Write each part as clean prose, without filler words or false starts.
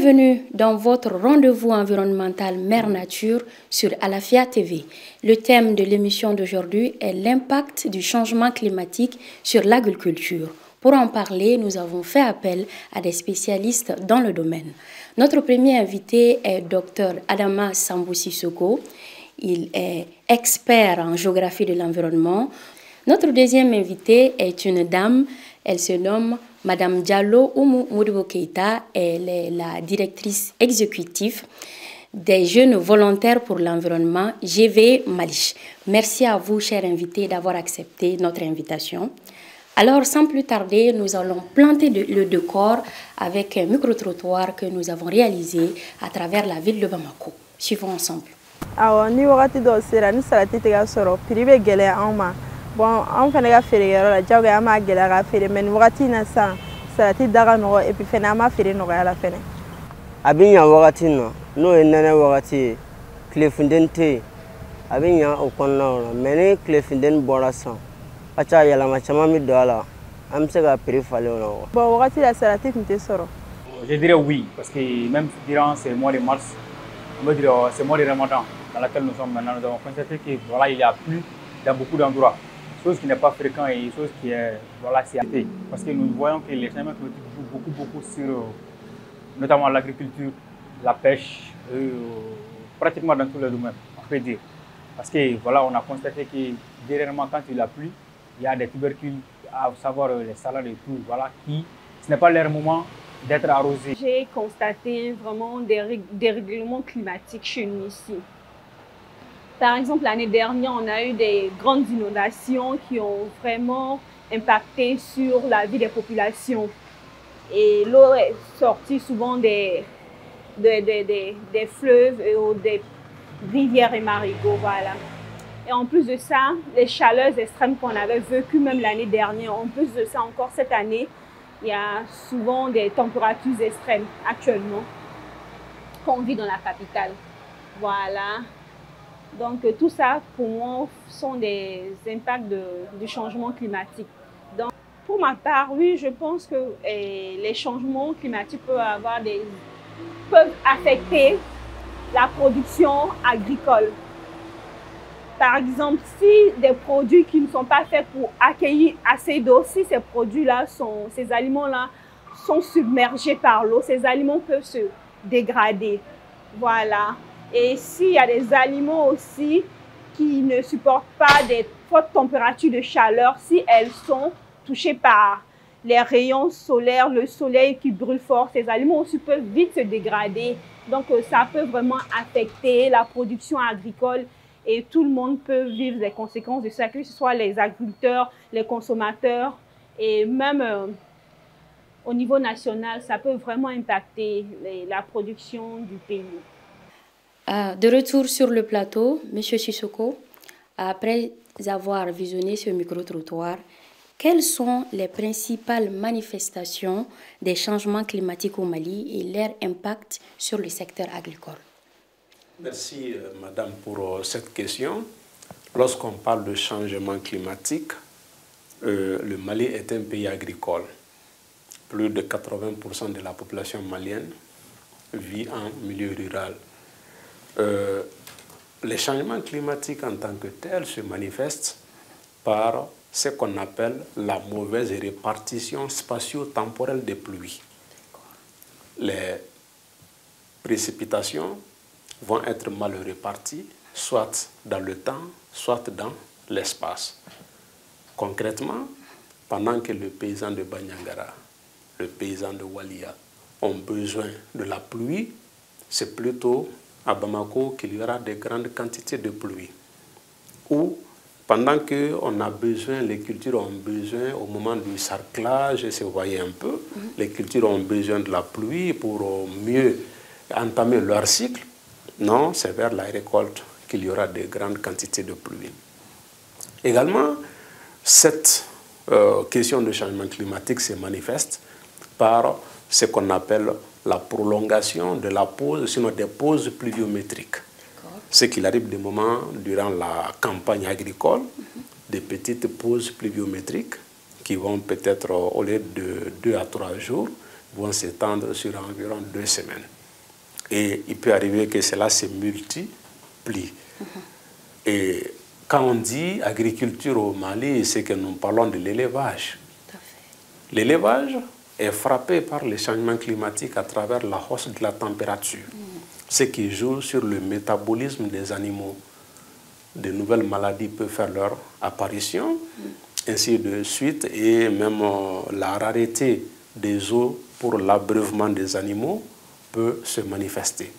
Bienvenue dans votre rendez-vous environnemental Mère Nature sur Alafia TV. Le thème de l'émission d'aujourd'hui est l'impact du changement climatique sur l'agriculture. Pour en parler, nous avons fait appel à des spécialistes dans le domaine. Notre premier invité est Dr Adama Sambou Sissoko. Il est expert en géographie de l'environnement. Notre deuxième invitée est une dame. Elle se nomme Madame Diallo Oumou Modibo Keïta. Elle est la directrice exécutive des Jeunes Volontaires pour l'Environnement, GV Mali. Merci à vous, chers invités, d'avoir accepté notre invitation. Alors, sans plus tarder, nous allons planter le décor avec un micro-trottoir que nous avons réalisé à travers la ville de Bamako. Suivons ensemble. Alors, ni wakati do sera ni salati tega soro privé gele anma. Bon, on fait les fériés, la diago a ma gueule à faire, mais nous ratine ça, ça a d'agano et puis finalement faire nos à la fin. Abinya wagatino, no enana wagati, clefundente, abinya au conno, mais clefunden borasan. Acha yala machama mi dola, amsega préfalé. Bon, wakati la salati m'était soro. Je dirais oui, parce que même durant ce mois de mars, on va dire ce mois de Ramadan, dans lequel nous sommes maintenant, nous avons constaté que voilà, il y a plu dans beaucoup d'endroits. Chose qui n'est pas fréquent et chose qui est voilà, c'est parce que nous voyons que les changements climatiques jouent beaucoup sur notamment l'agriculture, la pêche, pratiquement dans tous les domaines, on peut dire. Parce que voilà, on a constaté que dernièrement quand il a plu, il y a des tubercules, à savoir les salades et tout, voilà, qui ce n'est pas leur moment d'être arrosés. J'ai constaté vraiment des dérèglements climatiques chez nous ici. Par exemple, l'année dernière, on a eu des grandes inondations qui ont vraiment impacté sur la vie des populations. Et l'eau est sortie souvent des fleuves et des rivières et marigots. Voilà. Et en plus de ça, les chaleurs extrêmes qu'on avait vécues même l'année dernière, en plus de ça encore cette année, il y a souvent des températures extrêmes actuellement qu'on vit dans la capitale. Voilà. Donc tout ça, pour moi, sont des impacts du changement climatique. Donc, pour ma part, oui, je pense que les changements climatiques peuvent affecter la production agricole. Par exemple, si des produits qui ne sont pas faits pour accueillir assez d'eau, si ces produits-là, ces aliments-là sont submergés par l'eau, ces aliments peuvent se dégrader. Voilà. Et s'il y a des aliments aussi qui ne supportent pas des fortes températures de chaleur, si elles sont touchées par les rayons solaires, le soleil qui brûle fort, ces aliments aussi peuvent vite se dégrader. Donc ça peut vraiment affecter la production agricole et tout le monde peut vivre les conséquences de ça, que ce soit les agriculteurs, les consommateurs et même au niveau national, ça peut vraiment impacter la production du pays. De retour sur le plateau, M. Sissoko, après avoir visionné ce micro-trottoir, quelles sont les principales manifestations des changements climatiques au Mali et leur impact sur le secteur agricole? Merci, Madame, pour cette question. Lorsqu'on parle de changement climatique, le Mali est un pays agricole. Plus de 80% de la population malienne vit en milieu rural. Les changements climatiques en tant que tels se manifestent par ce qu'on appelle la mauvaise répartition spatio-temporelle des pluies. Les précipitations vont être mal réparties, soit dans le temps, soit dans l'espace. Concrètement, pendant que le paysan de Banyangara, le paysan de Walia ont besoin de la pluie, c'est plutôt à Bamako qu'il y aura de grandes quantités de pluie. Ou pendant que les cultures ont besoin au moment du sarclage, se voyez un peu, les cultures ont besoin de la pluie pour mieux entamer leur cycle. Non, c'est vers la récolte qu'il y aura de grandes quantités de pluie. Également, cette question de changement climatique se manifeste par ce qu'on appelle la prolongation de la pause, sinon des pauses pluviométriques. Ce qu'il arrive des moments durant la campagne agricole, des petites pauses pluviométriques qui vont peut-être, au lieu de 2 à 3 jours, vont s'étendre sur environ 2 semaines. Et il peut arriver que cela se multiplie. Et quand on dit agriculture au Mali, c'est que nous parlons de l'élevage. L'élevage est frappé par les changements climatiques à travers la hausse de la température, ce qui joue sur le métabolisme des animaux. De nouvelles maladies peuvent faire leur apparition, ainsi de suite, et même la rareté des eaux pour l'abreuvement des animaux peut se manifester.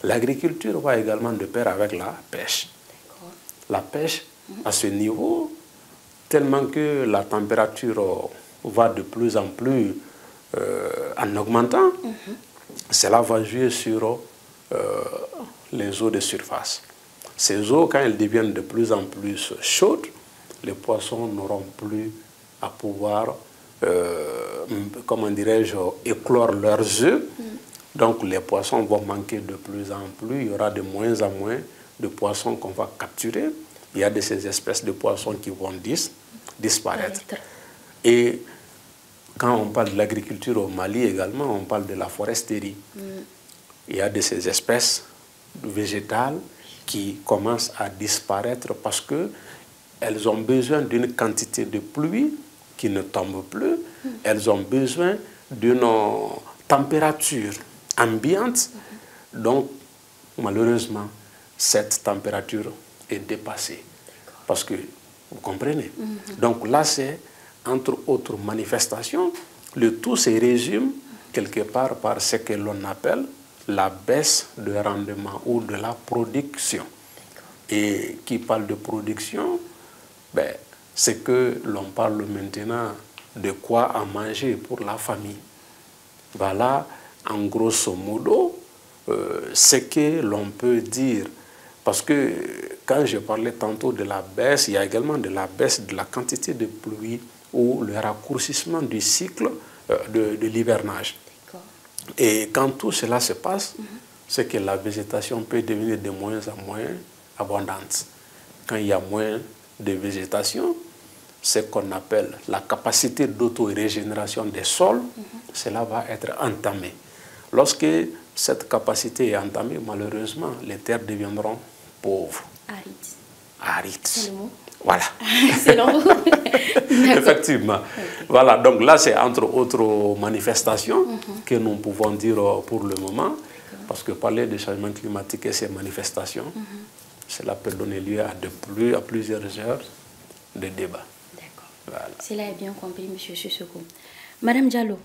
L'agriculture va également de pair avec la pêche. La pêche, à ce niveau, tellement que la température va de plus en plus en augmentant, cela va jouer sur les eaux de surface. Ces eaux, quand elles deviennent de plus en plus chaudes, les poissons n'auront plus à pouvoir, comment dirais-je, éclore leurs œufs. Donc les poissons vont manquer de plus en plus, il y aura de moins en moins de poissons qu'on va capturer. Il y a de ces espèces de poissons qui vont disparaître. Et quand on parle de l'agriculture au Mali également, on parle de la foresterie. Il y a de ces espèces végétales qui commencent à disparaître parce qu'elles ont besoin d'une quantité de pluie qui ne tombe plus. Elles ont besoin d'une température ambiante. Donc, malheureusement, cette température est dépassée. Parce que, vous comprenez? Donc là, c'est, entre autres manifestations, le tout se résume quelque part par ce que l'on appelle la baisse de rendement ou de la production. Et qui parle de production, ben, c'est que l'on parle maintenant de quoi à manger pour la famille. Voilà, en grosso modo, ce que l'on peut dire. Parce que quand je parlais tantôt de la baisse, il y a également de la baisse de la quantité de pluie ou le raccourcissement du cycle de l'hivernage. Et quand tout cela se passe, c'est que la végétation peut devenir de moins en moins abondante. Quand il y a moins de végétation, ce qu'on appelle la capacité d'auto-régénération des sols, cela va être entamé. Lorsque cette capacité est entamée, malheureusement, les terres deviendront pauvres. Arides. C'est le mot. Voilà. C'est le mot. Effectivement. Voilà, donc là, c'est entre autres manifestations que nous pouvons dire pour le moment, parce que parler de changement climatique et ces manifestations, cela peut donner lieu à plusieurs heures de débat. D'accord. Voilà. Cela est bien compris, M. Sissoko. Madame Diallo,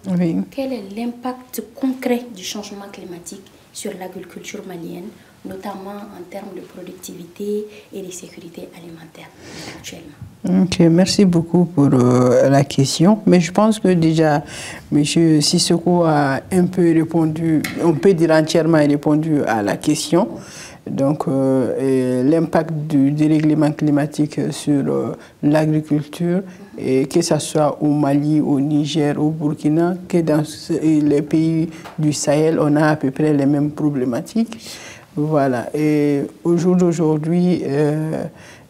quel est l'impact concret du changement climatique sur l'agriculture malienne, notamment en termes de productivité et de sécurité alimentaire actuellement? Ok, merci beaucoup pour la question. Mais je pense que déjà, M. Sissoko a un peu répondu, on peut dire entièrement répondu à la question. Donc, l'impact du dérèglement climatique sur l'agriculture, que ce soit au Mali, au Niger, au Burkina, que dans les pays du Sahel, on a à peu près les mêmes problématiques. Voilà. Et au jour d'aujourd'hui,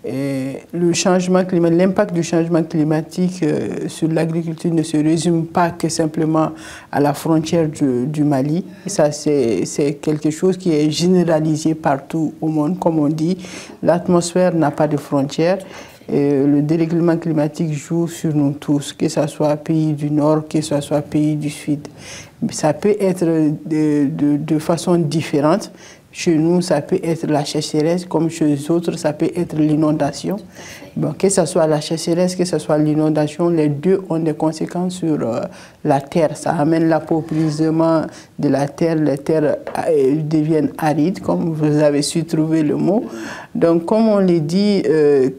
le changement climatique, l'impact du changement climatique sur l'agriculture ne se résume pas que simplement à la frontière du Mali. Ça, c'est quelque chose qui est généralisé partout au monde. Comme on dit, l'atmosphère n'a pas de frontières. Le dérèglement climatique joue sur nous tous, que ce soit pays du Nord, que ce soit pays du Sud. Ça peut être de façon différente. Chez nous, ça peut être la sécheresse, comme chez les autres, ça peut être l'inondation. Bon, que ce soit la sécheresse, que ce soit l'inondation, les deux ont des conséquences sur la terre. Ça amène l'appauvrissement de la terre, les terres deviennent arides, comme vous avez su trouver le mot. Donc, comme on l'a dit,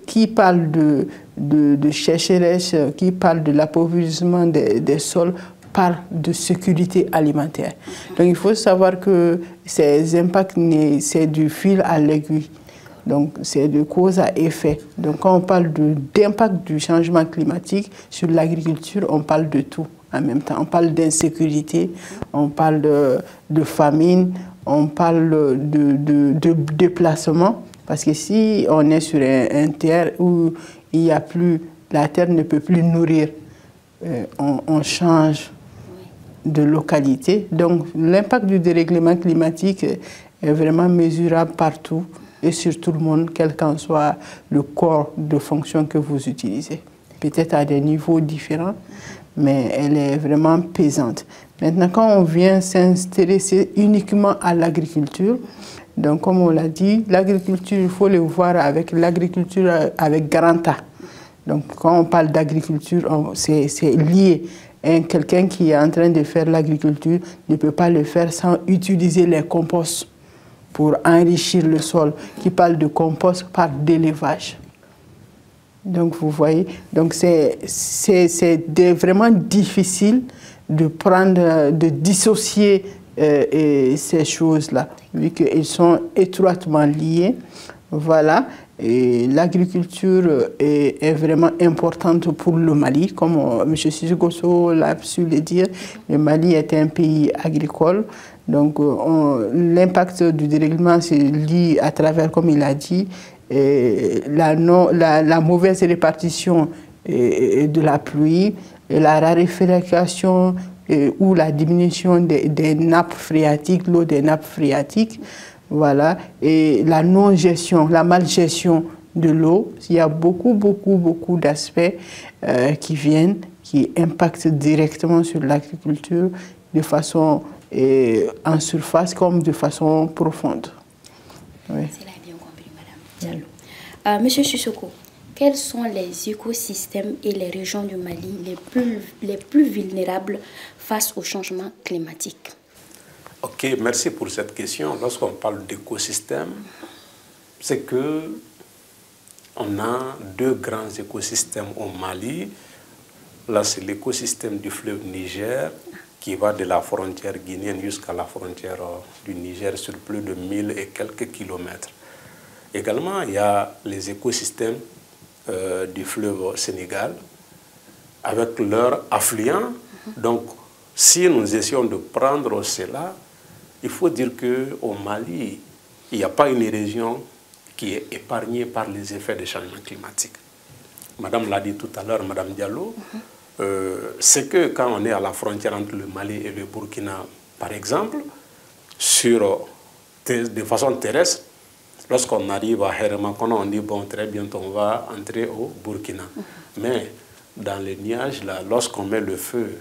qui parle de sécheresse, qui parle de l'appauvrissement des sols, parle de sécurité alimentaire. Donc il faut savoir que ces impacts, c'est du fil à l'aiguille. Donc c'est de cause à effet. Donc quand on parle d'impact du changement climatique sur l'agriculture, on parle de tout en même temps. On parle d'insécurité, on parle de famine, on parle de déplacement. Parce que si on est sur un terre où il n'y a plus, la terre ne peut plus nourrir, on change. de localité. Donc l'impact du dérèglement climatique est vraiment mesurable partout et sur tout le monde, quel qu'en soit le corps de fonction que vous utilisez. Peut-être à des niveaux différents, mais elle est vraiment pesante. Maintenant, quand on vient s'intéresser uniquement à l'agriculture, donc comme on l'a dit, l'agriculture, il faut le voir avec l'agriculture avec grand A. Donc quand on parle d'agriculture, c'est lié. Quelqu'un qui est en train de faire l'agriculture ne peut pas le faire sans utiliser les composts pour enrichir le sol. Qui parle de compost parle d'élevage. Donc vous voyez, donc c'est vraiment difficile de dissocier ces choses-là, vu qu'elles sont étroitement liées. Voilà. L'agriculture est vraiment importante pour le Mali, comme M. Sissoko l'a su le dire. Le Mali est un pays agricole, donc l'impact du dérèglement se lie à travers, comme il a dit, la mauvaise répartition de la pluie, et la raréfaction ou la diminution des nappes phréatiques, l'eau des nappes phréatiques. Voilà, et la non-gestion, la malgestion de l'eau. Il y a beaucoup d'aspects qui impactent directement sur l'agriculture de façon en surface comme de façon profonde. Oui. C'est là bien compris, Madame Diallo. Monsieur Sissoko, quels sont les écosystèmes et les régions du Mali les plus vulnérables face au changement climatique? Ok, merci pour cette question. Lorsqu'on parle d'écosystème, c'est que on a deux grands écosystèmes au Mali. Là, c'est l'écosystème du fleuve Niger qui va de la frontière guinéenne jusqu'à la frontière du Niger sur plus de 1000 et quelques kilomètres. Également, il y a les écosystèmes du fleuve Sénégal avec leurs affluents. Donc, si nous essayons de prendre cela, il faut dire qu'au Mali, il n'y a pas une région qui est épargnée par les effets des changements climatiques. Madame l'a dit tout à l'heure, Madame Diallo, c'est que quand on est à la frontière entre le Mali et le Burkina, par exemple, de façon terrestre, lorsqu'on arrive à Hermakona, on dit, bon, très bientôt, on va entrer au Burkina. Mais dans les nuages, là, lorsqu'on met le feu,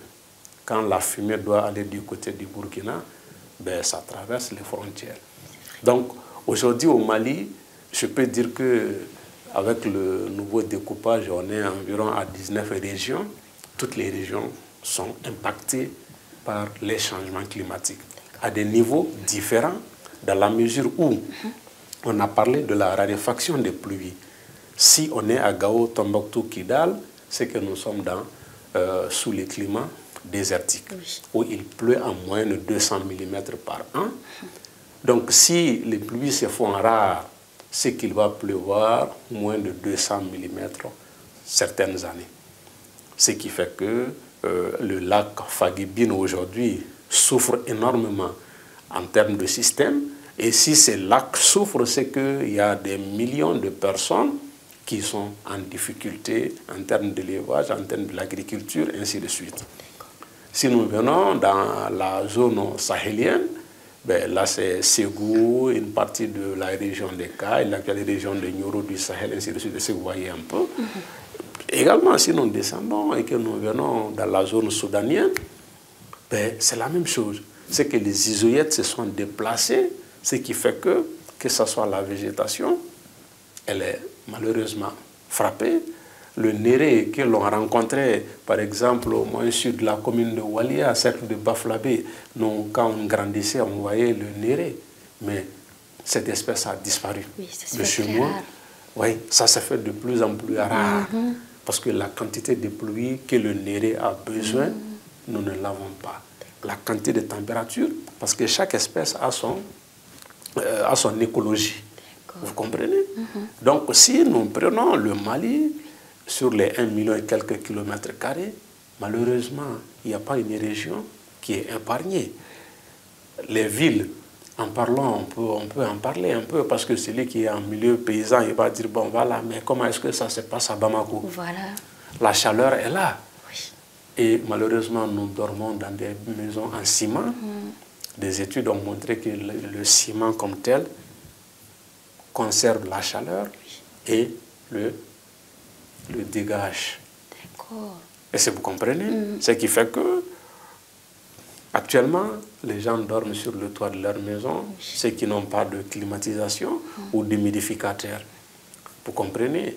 quand la fumée doit aller du côté du Burkina, ben, ça traverse les frontières. Donc, aujourd'hui au Mali, je peux dire qu'avec le nouveau découpage, on est environ à 19 régions. Toutes les régions sont impactées par les changements climatiques à des niveaux différents, dans la mesure où on a parlé de la raréfaction des pluies. Si on est à Gao, Tombouctou, Kidal, c'est que nous sommes sous les climats désertique, où il pleut en moyenne de 200 mm par an. Donc si les pluies se font rares, c'est qu'il va pleuvoir moins de 200 mm certaines années. Ce qui fait que le lac Faguébine aujourd'hui souffre énormément en termes de système. Et si ce lac souffre, c'est qu'il y a des millions de personnes qui sont en difficulté en termes d'élevage, en termes de l'agriculture, ainsi de suite. Si nous venons dans la zone sahélienne, ben là c'est Ségou, une partie de la région des Cailles, la région de Nioro du Sahel, ainsi de suite, si vous voyez un peu. Également, si nous descendons et que nous venons dans la zone soudanienne, ben, c'est la même chose. C'est que les isoyettes se sont déplacées, ce qui fait que ce soit la végétation, elle est malheureusement frappée. Le néré que l'on rencontrait, par exemple, au moins sud de la commune de Walia, cercle de Baflabé, quand on grandissait, on voyait le néré. Mais cette espèce a disparu. Oui, ça de chez moi, oui, ça se fait de plus en plus rare. Parce que la quantité de pluie que le néré a besoin, nous ne l'avons pas. La quantité de température, parce que chaque espèce a son écologie. Vous comprenez? Donc, si nous prenons le Mali, sur les 1 million et quelques kilomètres carrés, malheureusement, il n'y a pas une région qui est épargnée. Les villes, en parlant, on peut en parler un peu, parce que celui qui est en milieu paysan, il va dire, bon voilà, mais comment est-ce que ça se passe à Bamako? Voilà. La chaleur est là. Oui. Et malheureusement, nous dormons dans des maisons en ciment. Des études ont montré que le ciment comme tel conserve la chaleur et le dégage. D'accord. Et vous comprenez? Ce qui fait que actuellement, les gens dorment sur le toit de leur maison, ceux qui n'ont pas de climatisation ou d'humidificateur. Vous comprenez?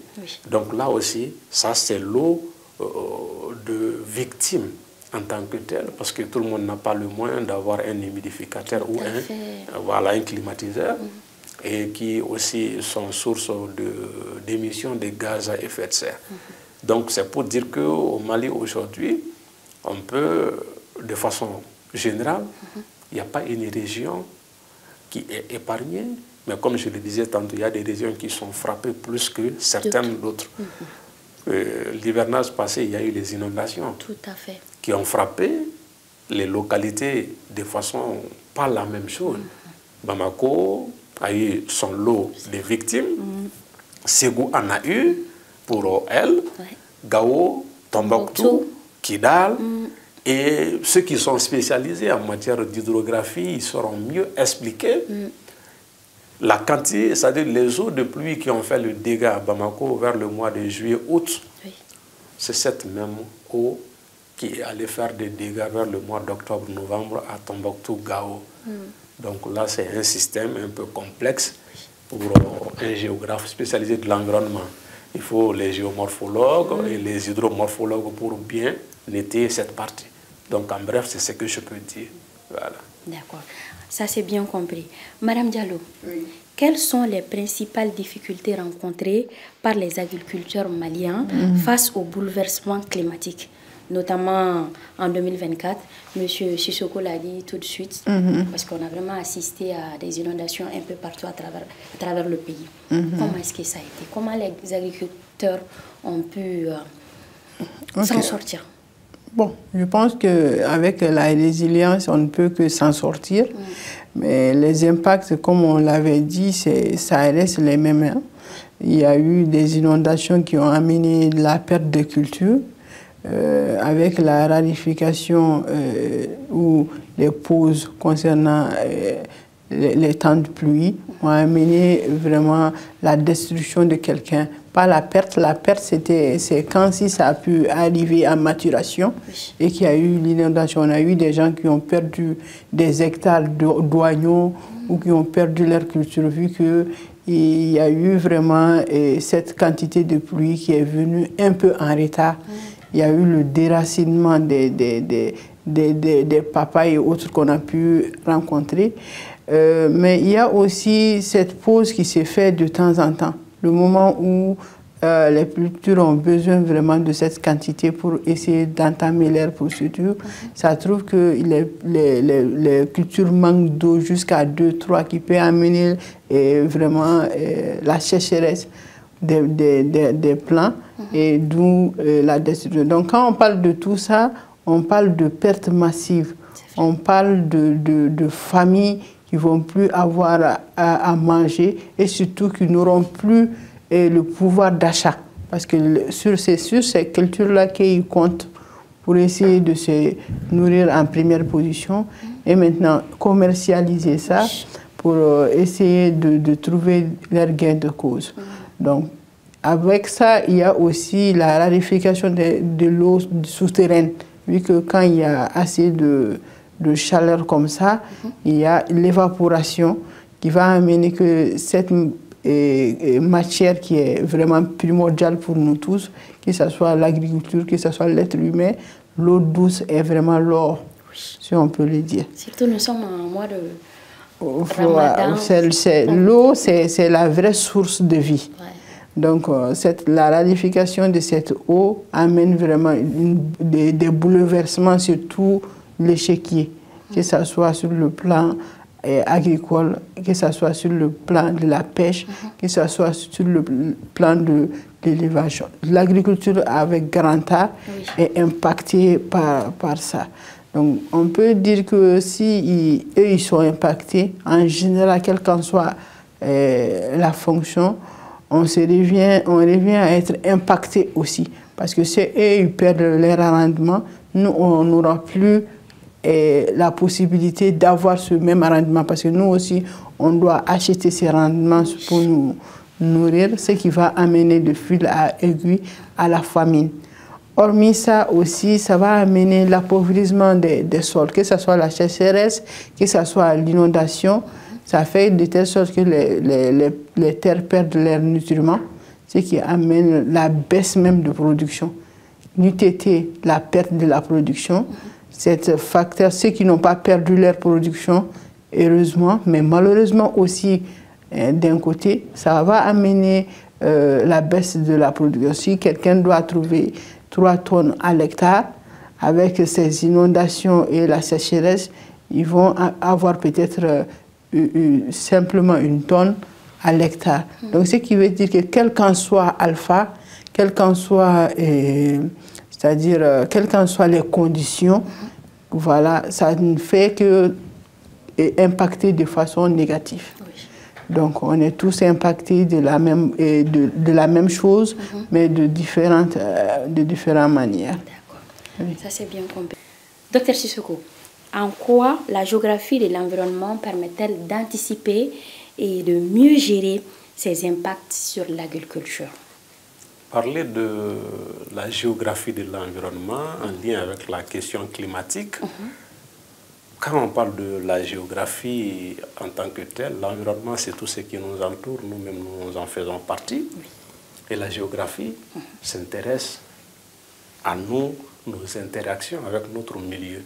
Donc là aussi, ça c'est l'eau de victime en tant que telle, parce que tout le monde n'a pas le moyen d'avoir un humidificateur ou un climatiseur, et qui aussi sont source d'émissions de gaz à effet de serre. Donc c'est pour dire qu'au Mali aujourd'hui, on peut, de façon générale, il n'y a pas une région qui est épargnée, mais comme je le disais tantôt, il y a des régions qui sont frappées plus que certaines d'autres. L'hivernage passé, il y a eu les inondations qui ont frappé les localités de façon pas la même chose. Bamako a eu son lot de victimes, Ségou en a eu pour elle, Gao, Tombouctou, Kidal, et ceux qui sont spécialisés en matière d'hydrographie, ils seront mieux expliqués. La quantité, c'est-à-dire les eaux de pluie qui ont fait le dégât à Bamako vers le mois de juillet-août, c'est cette même eau qui est allée faire des dégâts vers le mois d'octobre-novembre à Tombouctou, Gao. Donc là, c'est un système un peu complexe pour un géographe spécialisé de l'environnement. Il faut les géomorphologues et les hydromorphologues pour bien nettoyer cette partie. Donc en bref, c'est ce que je peux dire. Voilà. D'accord. Ça, c'est bien compris. Madame Diallo, quelles sont les principales difficultés rencontrées par les agriculteurs maliens face au bouleversement climatique? Notamment en 2024, M. Sissoko l'a dit tout de suite, parce qu'on a vraiment assisté à des inondations un peu partout à travers le pays. Comment est-ce que ça a été? Comment les agriculteurs ont pu s'en sortir? Bon, je pense qu'avec la résilience, on ne peut que s'en sortir. Mais les impacts, comme on l'avait dit, ça reste les mêmes. Il y a eu des inondations qui ont amené la perte de culture. Avec la rarification ou les pauses concernant les temps de pluie, ont amené vraiment la destruction de quelqu'un. Pas la perte c'est quand si ça a pu arriver à maturation et qu'il y a eu l'inondation. On a eu des gens qui ont perdu des hectares d'oignons ou qui ont perdu leur culture, vu qu'il y a eu vraiment cette quantité de pluie qui est venue un peu en retard. Il y a eu le déracinement des papayes et autres qu'on a pu rencontrer. Mais il y a aussi cette pause qui s'est faite de temps en temps. Le moment où les cultures ont besoin vraiment de cette quantité pour essayer d'entamer leur procédure, ça trouve que les cultures manquent d'eau jusqu'à 2-3 qui peut amener vraiment la sécheresse des plants et d'où la destruction. Donc quand on parle de tout ça, on parle de pertes massives, on parle de familles qui ne vont plus avoir à manger et surtout qui n'auront plus le pouvoir d'achat. Parce que sur ces cultures-là qu'ils comptent pour essayer de se nourrir en première position et maintenant commercialiser ça pour essayer de trouver leur gain de cause. Donc, avec ça, il y a aussi la rarification de l'eau souterraine, vu que quand il y a assez de chaleur comme ça, il y a l'évaporation qui va amener que cette matière qui est vraiment primordiale pour nous tous, que ce soit l'agriculture, que ce soit l'être humain, l'eau douce est vraiment l'or, si on peut le dire. Surtout nous sommes en mois de Ramadan. L'eau, c'est la vraie source de vie. Donc, la rarification de cette eau amène vraiment des bouleversements sur tout l'échiquier, que ce soit sur le plan agricole, que ce soit sur le plan de la pêche, que ce soit sur le plan de l'élevage. L'agriculture avec grand A est impactée par ça. Donc, on peut dire que si eux ils sont impactés, en général, quelle qu'en soit la fonction, on revient à être impacté aussi. Parce que c'est eux, ils perdent leur rendement, nous, on n'aura plus la possibilité d'avoir ce même rendement, parce que nous aussi, on doit acheter ces rendements pour nous nourrir, ce qui va amener de fil à aiguille à la famine. Hormis ça aussi, ça va amener l'appauvrissement des sols, que ce soit la sécheresse, que ce soit l'inondation. Ça fait de telle sorte que les terres perdent leurs nutriments, ce qui amène la baisse même de production. N'eût été la perte de la production, cet facteur, ceux qui n'ont pas perdu leur production, heureusement, mais malheureusement aussi, d'un côté, ça va amener la baisse de la production. Si quelqu'un doit trouver 3 tonnes à l'hectare, avec ces inondations et la sécheresse, ils vont avoir peut-être simplement 1 tonne à l'hectare. Donc, ce qui veut dire que quel qu'en soit alpha, quel qu'en soit, c'est-à-dire, quelles qu'en soient les conditions, voilà, ça ne fait que impacter de façon négative. Oui. Donc, on est tous impactés de la même chose, mais de différentes manières. D'accord. Oui. Ça, c'est bien compris. Docteur Sissoko, en quoi la géographie de l'environnement permet-elle d'anticiper et de mieux gérer ses impacts sur l'agriculture? Parler de la géographie de l'environnement en lien avec la question climatique, quand on parle de la géographie en tant que telle, l'environnement, c'est tout ce qui nous entoure, nous-mêmes nous en faisons partie. Oui. Et la géographie s'intéresse à nous, nos interactions avec notre milieu.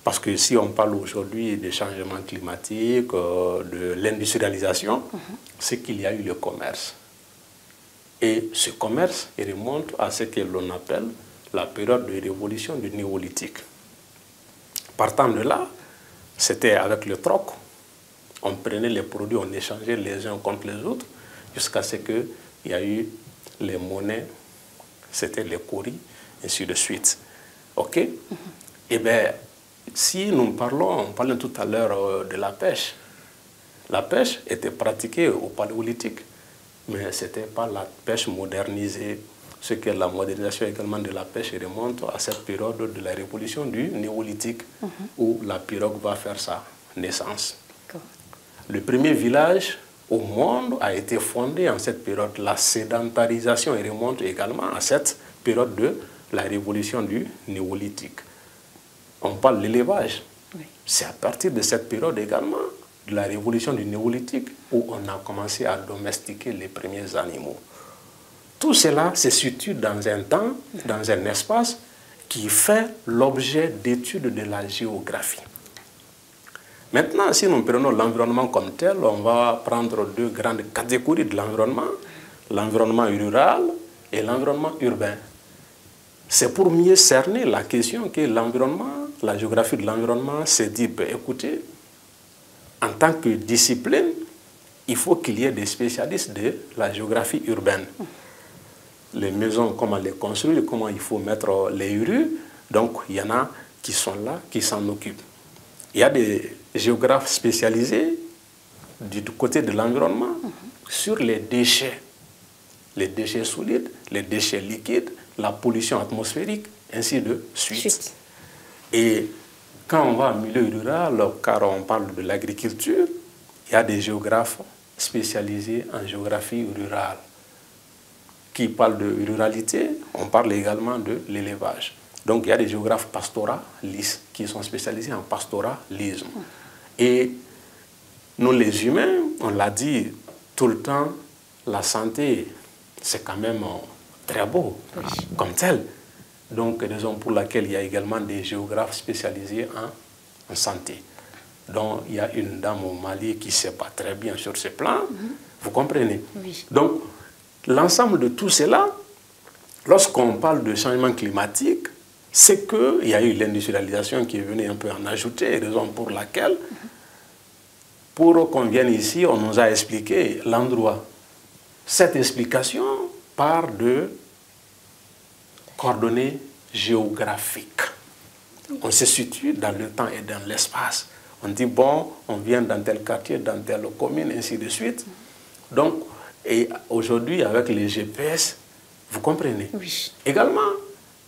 Parce que si on parle aujourd'hui des changements climatiques, de l'industrialisation, c'est qu'il y a eu le commerce. Et ce commerce remonte à ce que l'on appelle la période de révolution du néolithique. Partant de là, c'était avec le troc. On prenait les produits, on échangeait les uns contre les autres, jusqu'à ce qu'il y a eu les monnaies, c'était les cauris, ainsi de suite. OK? Eh bien, si nous parlons, on parlait tout à l'heure de la pêche. La pêche était pratiquée au paléolithique, mais ce n'était pas la pêche modernisée. Ce que la modernisation également de la pêche remonte à cette période de la révolution du néolithique, où la pirogue va faire sa naissance. Le premier village au monde a été fondé en cette période. La sédentarisation remonte également à cette période de la révolution du néolithique. On parle de l'élevage. Oui. C'est à partir de cette période également, de la révolution du néolithique, où on a commencé à domestiquer les premiers animaux. Tout cela se situe dans un temps, dans un espace qui fait l'objet d'études de la géographie. Maintenant, si nous prenons l'environnement comme tel, on va prendre 2 grandes catégories de l'environnement, l'environnement rural et l'environnement urbain. C'est pour mieux cerner la question que l'environnement, la géographie de l'environnement s'est dit, écoutez, en tant que discipline, il faut qu'il y ait des spécialistes de la géographie urbaine. Les maisons, comment les construire, comment il faut mettre les rues. Donc, il y en a qui sont là, qui s'en occupent. Il y a des géographes spécialisés du côté de l'environnement sur les déchets solides, les déchets liquides, la pollution atmosphérique, ainsi de suite. Et quand on va en milieu rural, car on parle de l'agriculture, il y a des géographes spécialisés en géographie rurale. Qui parle de ruralité, on parle également de l'élevage. Donc il y a des géographes pastoralistes qui sont spécialisés en pastoralisme. Et nous les humains, on l'a dit tout le temps, la santé, c'est quand même très beau comme tel. Donc raison pour laquelle il y a également des géographes spécialisés en santé. Donc il y a une dame au Mali qui ne sait pas très bien sur ce plan, vous comprenez? Oui. Donc l'ensemble de tout cela, lorsqu'on parle de changement climatique, c'est qu'il y a eu l'industrialisation qui est venue un peu en ajouter, raison pour laquelle, pour qu'on vienne ici, on nous a expliqué l'endroit. Cette explication part de coordonnées géographiques. On se situe dans le temps et dans l'espace. On dit, bon, on vient dans tel quartier, dans telle commune, ainsi de suite. Donc, et aujourd'hui, avec les GPS, vous comprenez. Oui. Également,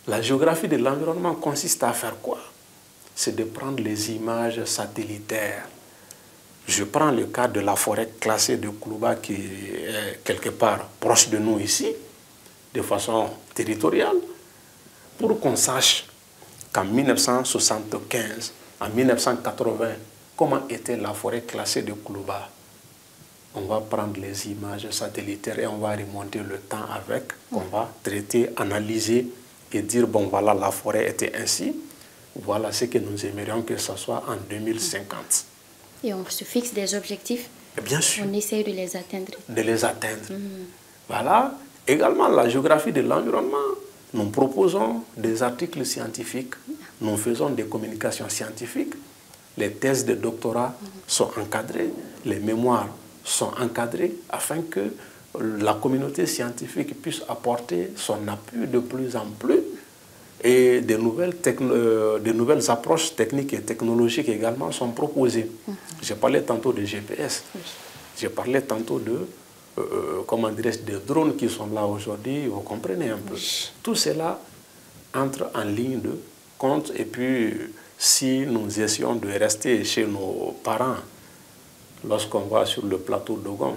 La géographie de l'environnement consiste à faire quoi? C'est de prendre les images satellitaires. Je prends le cas de la forêt classée de Koulouba qui est quelque part proche de nous ici, de façon territoriale, pour qu'on sache qu'en 1975, en 1980, comment était la forêt classée de Koulouba. On va prendre les images satellitaires et on va remonter le temps avec, on va traiter, analyser et dire, bon voilà, la forêt était ainsi, voilà ce que nous aimerions que ce soit en 2050. Et on se fixe des objectifs. Bien sûr. On essaye de les atteindre. De les atteindre. Voilà. Également, la géographie de l'environnement, nous proposons des articles scientifiques, nous faisons des communications scientifiques, les thèses de doctorat sont encadrées, les mémoires sont encadrées afin que la communauté scientifique puisse apporter son appui de plus en plus et de nouvelles approches techniques et technologiques également sont proposées. J'ai parlé tantôt de GPS, j'ai parlé tantôt de comment dirais-je, des drones qui sont là aujourd'hui, vous comprenez un peu. Tout cela entre en ligne de compte et puis si nous essayons de rester chez nos parents, lorsqu'on va sur le plateau d'Ogon,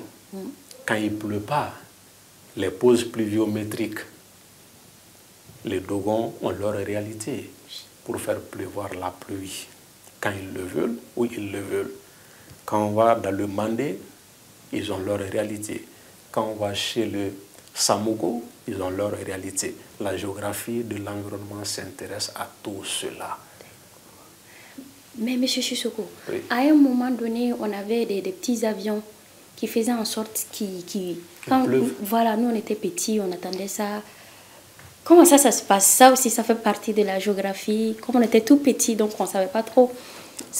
quand il ne pleut pas, les pauses pluviométriques, les Dogons ont leur réalité pour faire pleuvoir la pluie, quand ils le veulent ou ils le veulent. Quand on va dans le Mandé, ils ont leur réalité. Quand on va chez le Samougo, ils ont leur réalité. La géographie de l'environnement s'intéresse à tout cela. Mais M. Sissoko, Oui. à un moment donné, on avait des petits avions qui faisaient en sorte quand voilà, nous on était petits, on attendait ça. Comment ça se passe? Ça aussi, ça fait partie de la géographie. Comme on était tout petits, donc on ne savait pas trop.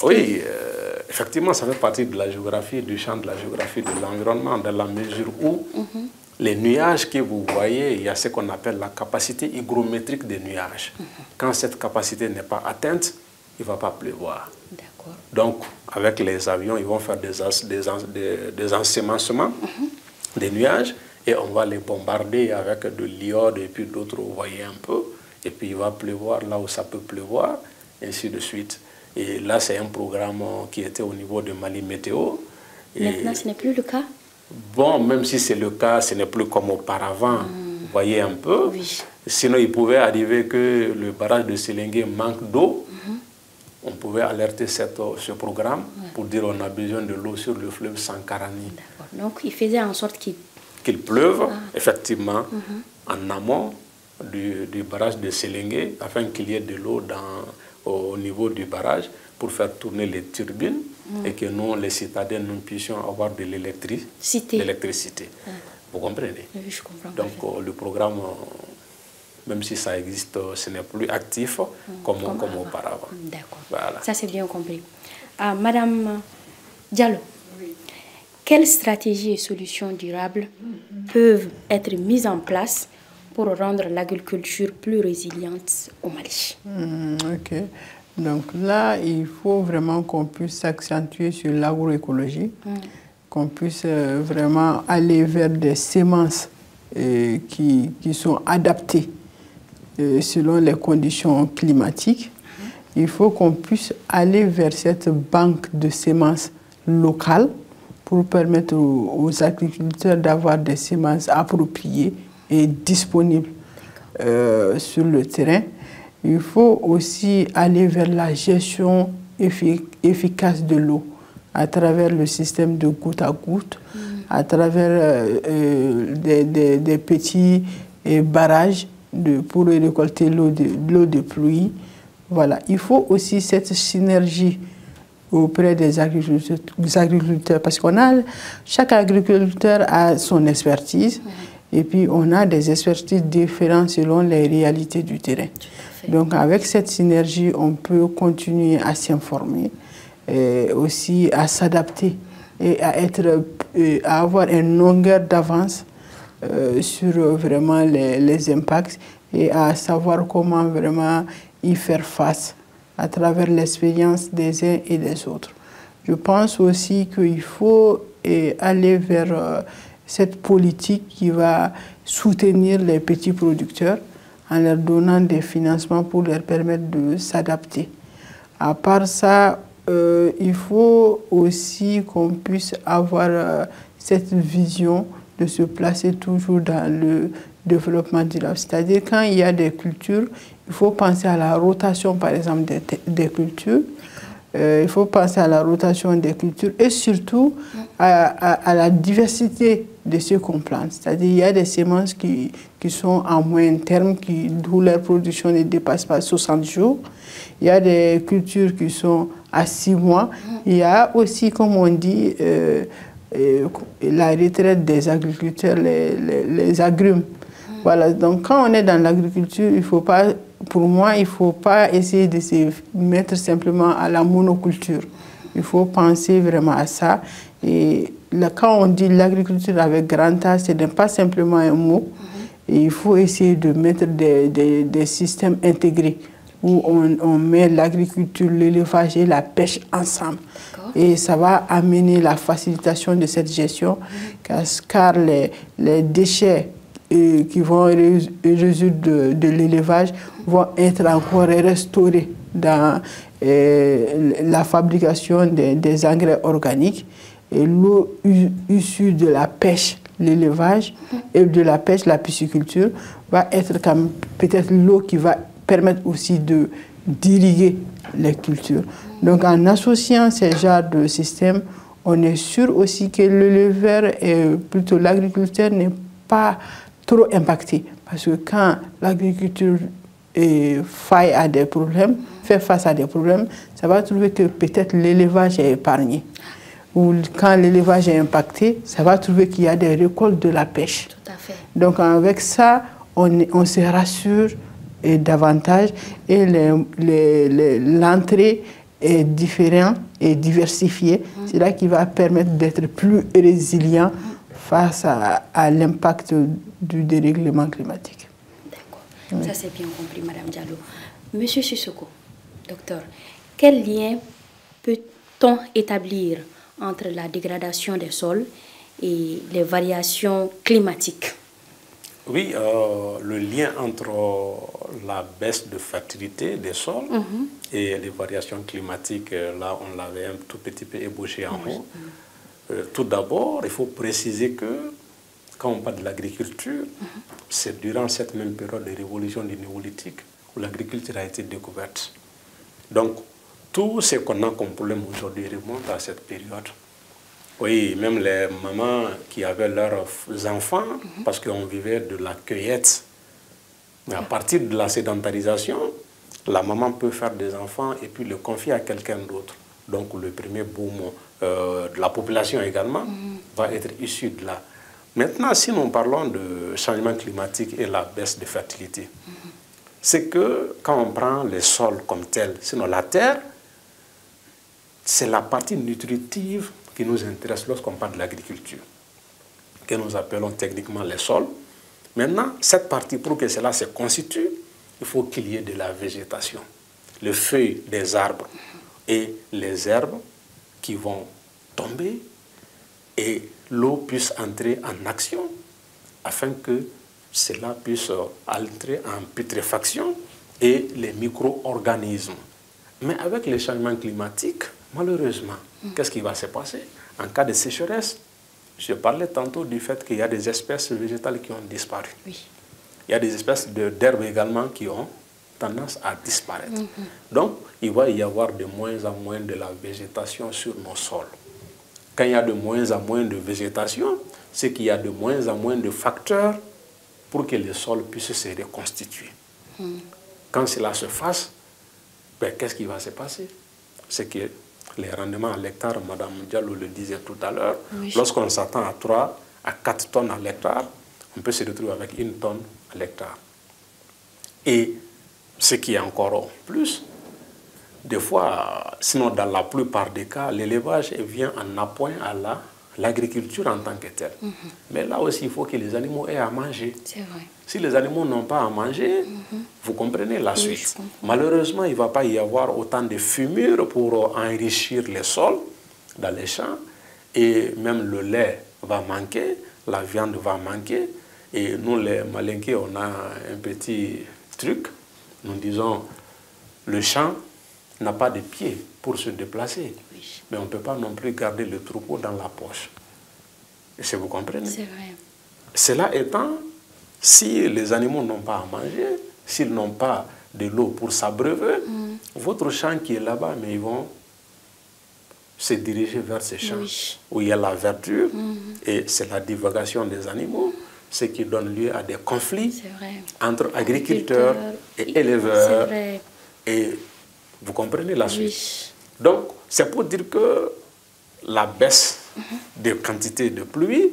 Oui, effectivement, ça fait partie de la géographie, du champ de la géographie de l'environnement, dans la mesure où les nuages que vous voyez, il y a ce qu'on appelle la capacité hygrométrique des nuages. Quand cette capacité n'est pas atteinte, il ne va pas pleuvoir. D'accord. Donc, avec les avions, ils vont faire des ensemencements des nuages et on va les bombarder avec de l'iode et puis d'autres, vous voyez un peu. Et puis, il va pleuvoir là où ça peut pleuvoir, et ainsi de suite. Et là, c'est un programme qui était au niveau de Mali Météo. Et Maintenant, ce n'est plus le cas? bon, même si c'est le cas, ce n'est plus comme auparavant. Vous voyez un peu. Oui. Sinon, il pouvait arriver que le barrage de Sélingué manque d'eau. On pouvait alerter ce programme pour dire qu'on a besoin de l'eau sur le fleuve Sankarani. D'accord. Donc, il faisait en sorte qu'il pleuve, effectivement, en amont du barrage de Sélingué, afin qu'il y ait de l'eau au niveau du barrage pour faire tourner les turbines et que nous, les citadins, nous puissions avoir de l'électricité. Vous comprenez? Oui, je comprends. Donc, le programme, même si ça existe, ce n'est plus actif comme auparavant. D'accord. Voilà. Ça, c'est bien compris. Madame Diallo, quelles stratégies et solutions durables peuvent être mises en place pour rendre l'agriculture plus résiliente au Mali? Ok. Donc là, il faut vraiment qu'on puisse s'accentuer sur l'agroécologie, qu'on puisse vraiment aller vers des semences qui sont adaptées selon les conditions climatiques. Il faut qu'on puisse aller vers cette banque de semences locales pour permettre aux agriculteurs d'avoir des semences appropriées et disponibles sur le terrain. Il faut aussi aller vers la gestion efficace de l'eau à travers le système de goutte à goutte, à travers des petits barrages pour récolter l'eau de pluie. Voilà. Il faut aussi cette synergie auprès des agriculteurs parce chaque agriculteur a son expertise et puis on a des expertises différentes selon les réalités du terrain. Donc avec cette synergie, on peut continuer à s'informer, aussi à s'adapter et à avoir une longueur d'avance sur vraiment les impacts et à savoir comment vraiment y faire face à travers l'expérience des uns et des autres. Je pense aussi qu'il faut aller vers cette politique qui va soutenir les petits producteurs en leur donnant des financements pour leur permettre de s'adapter. À part ça, il faut aussi qu'on puisse avoir cette vision de se placer toujours dans le développement durable. C'est-à-dire quand il y a des cultures, il faut penser à la rotation, par exemple, des cultures. Il faut penser à la rotation des cultures et surtout à la diversité de ce qu'on plante. C'est-à-dire qu'il y a des semences qui sont en moyen terme, d'où leur production ne dépasse pas 60 jours. Il y a des cultures qui sont à 6 mois. Il y a aussi, comme on dit, la retraite des agriculteurs, les agrumes. Voilà, donc quand on est dans l'agriculture, il faut pas, pour moi, il ne faut pas essayer de se mettre simplement à la monoculture. Il faut penser vraiment à ça. Et là, quand on dit l'agriculture avec grand A, ce n'est pas simplement un mot. Et il faut essayer de mettre des systèmes intégrés où on met l'agriculture, l'élevage et la pêche ensemble. Et ça va amener la facilitation de cette gestion, car les déchets qui vont résulter de l'élevage vont être encore restaurés dans la fabrication des engrais organiques. Et l'eau issue de la pêche, l'élevage, et de la pêche, la pisciculture, va être comme peut-être l'eau qui va permettre aussi d'irriguer les cultures. Donc en associant ces genres de systèmes, on est sûr aussi que l'éleveur et plutôt l'agriculteur n'est pas trop impacté. Parce que quand l'agriculture fait face à des problèmes, ça va trouver que peut-être l'élevage est épargné. Ou quand l'élevage est impacté, ça va trouver qu'il y a des récoltes de la pêche. Tout à fait. Donc avec ça, on se rassure davantage et l'entrée est différente et diversifiée. C'est là qui va permettre d'être plus résilient face à l'impact du dérèglement climatique. D'accord. Ça, c'est bien compris, Madame Diallo. Monsieur Sissoko, docteur, quel lien peut-on établir entre la dégradation des sols et les variations climatiques? Oui, le lien entre la baisse de fertilité des sols et les variations climatiques, là, on l'avait un tout petit peu ébauché en haut. Tout d'abord, il faut préciser que quand on parle de l'agriculture, c'est durant cette même période de révolution du néolithique où l'agriculture a été découverte. Donc, tout ce qu'on a comme problème aujourd'hui remonte à cette période. Oui, même les mamans qui avaient leurs enfants, parce qu'on vivait de la cueillette. Mais à partir de la sédentarisation, la maman peut faire des enfants et puis le confier à quelqu'un d'autre. Donc le premier boom de la population également va être issu de là. Maintenant, si nous parlons de changement climatique et la baisse de fertilité, c'est que quand on prend les sols comme tels, sinon la terre, c'est la partie nutritive qui nous intéresse lorsqu'on parle de l'agriculture, que nous appelons techniquement les sols. Maintenant, cette partie, pour que cela se constitue, il faut qu'il y ait de la végétation, les feuilles des arbres et les herbes qui vont tomber et l'eau puisse entrer en action afin que cela puisse entrer en putréfaction et les micro-organismes. Mais avec les changements climatiques, malheureusement, qu'est-ce qui va se passer? En cas de sécheresse, je parlais tantôt du fait qu'il y a des espèces végétales qui ont disparu. Oui. Il y a des espèces d'herbes également qui ont tendance à disparaître. Donc, il va y avoir de moins en moins de la végétation sur nos sols. Quand il y a de moins en moins de végétation, c'est qu'il y a de moins en moins de facteurs pour que les sols puissent se reconstituer. Quand cela se fasse, ben, qu'est-ce qui va se passer? C'est que les rendements à l'hectare, Mme Diallo le disait tout à l'heure, lorsqu'on s'attend à 3 à 4 tonnes à l'hectare, on peut se retrouver avec 1 tonne à l'hectare. Et ce qui est encore plus, des fois, sinon dans la plupart des cas, l'élevage vient en appoint à l'agriculture en tant que telle. Mais là aussi, il faut que les animaux aient à manger. C'est vrai. Si les animaux n'ont pas à manger, vous comprenez la suite. Malheureusement, il ne va pas y avoir autant de fumure pour enrichir les sols dans les champs. Et même le lait va manquer, la viande va manquer. Et nous, les Malinqués, on a un petit truc, nous disons le champ n'a pas de pieds pour se déplacer. Oui. Mais on ne peut pas non plus garder le troupeau dans la poche. Est-ce que vous comprenez? C'est vrai. Cela étant, si les animaux n'ont pas à manger, s'ils n'ont pas de l'eau pour s'abreuver, votre champ qui est là-bas, mais ils vont se diriger vers ces champs où il y a la verdure et c'est la divagation des animaux, ce qui donne lieu à des conflits entre agriculteurs et éleveurs. Et vous comprenez la suite. Donc, c'est pour dire que la baisse des quantités de pluie,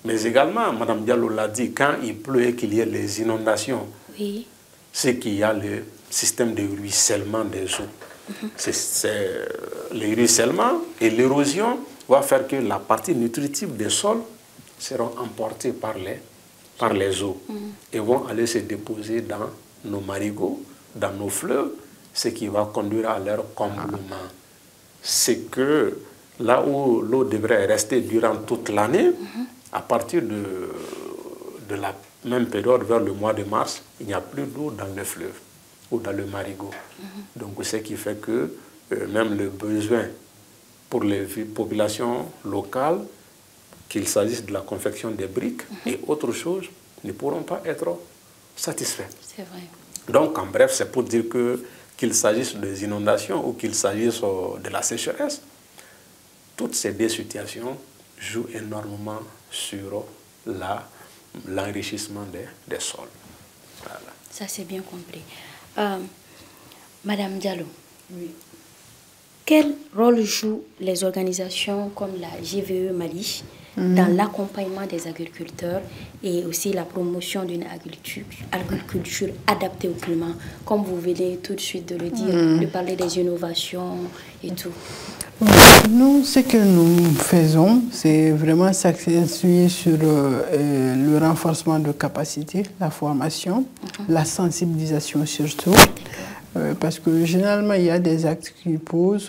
mais également, Mme Diallo l'a dit, quand il pleut et qu'il y ait les inondations, c'est qu'il y a le système de ruissellement des eaux. C'est le ruissellement et l'érosion va faire que la partie nutritive des sols seront emportées par les eaux et vont aller se déposer dans nos marigots, dans nos fleuves, ce qui va conduire à leur comblement. C'est que là où l'eau devrait rester durant toute l'année, à partir de la même période, vers le mois de mars, il n'y a plus d'eau dans le fleuve ou dans le marigot. Donc, ce qui fait que même le besoin pour les populations locales, qu'il s'agisse de la confection des briques et autre chose, ne pourront pas être satisfaits. C'est vrai. Donc, en bref, c'est pour dire que qu'il s'agisse des inondations ou qu'il s'agisse de la sécheresse, toutes ces deux situations jouent énormément sur l'enrichissement des sols. Voilà. Ça, c'est bien compris. Madame Diallo, quel rôle jouent les organisations comme la GVE Mali dans l'accompagnement des agriculteurs et aussi la promotion d'une agriculture adaptée au climat, comme vous venez tout de suite de le dire, de parler des innovations et tout? Nous, ce que nous faisons, c'est vraiment s'accentuer sur le renforcement de capacité, la formation, la sensibilisation surtout. Parce que généralement, il y a des actes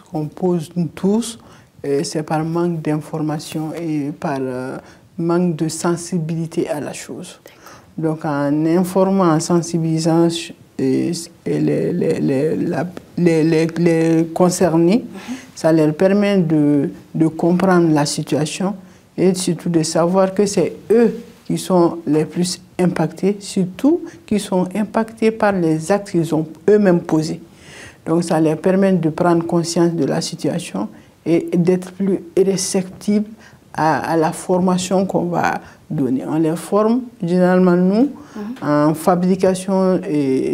qu'on pose nous tous, et c'est par manque d'information et par manque de sensibilité à la chose. Donc, en informant, en sensibilisant les concernés, ça leur permet de comprendre la situation et surtout de savoir que c'est eux qui sont les plus impactés, surtout qui sont impactés par les actes qu'ils ont eux-mêmes posés. Donc ça leur permet de prendre conscience de la situation et d'être plus réceptibles à la formation qu'on va donner. On les forme, généralement nous, en fabrication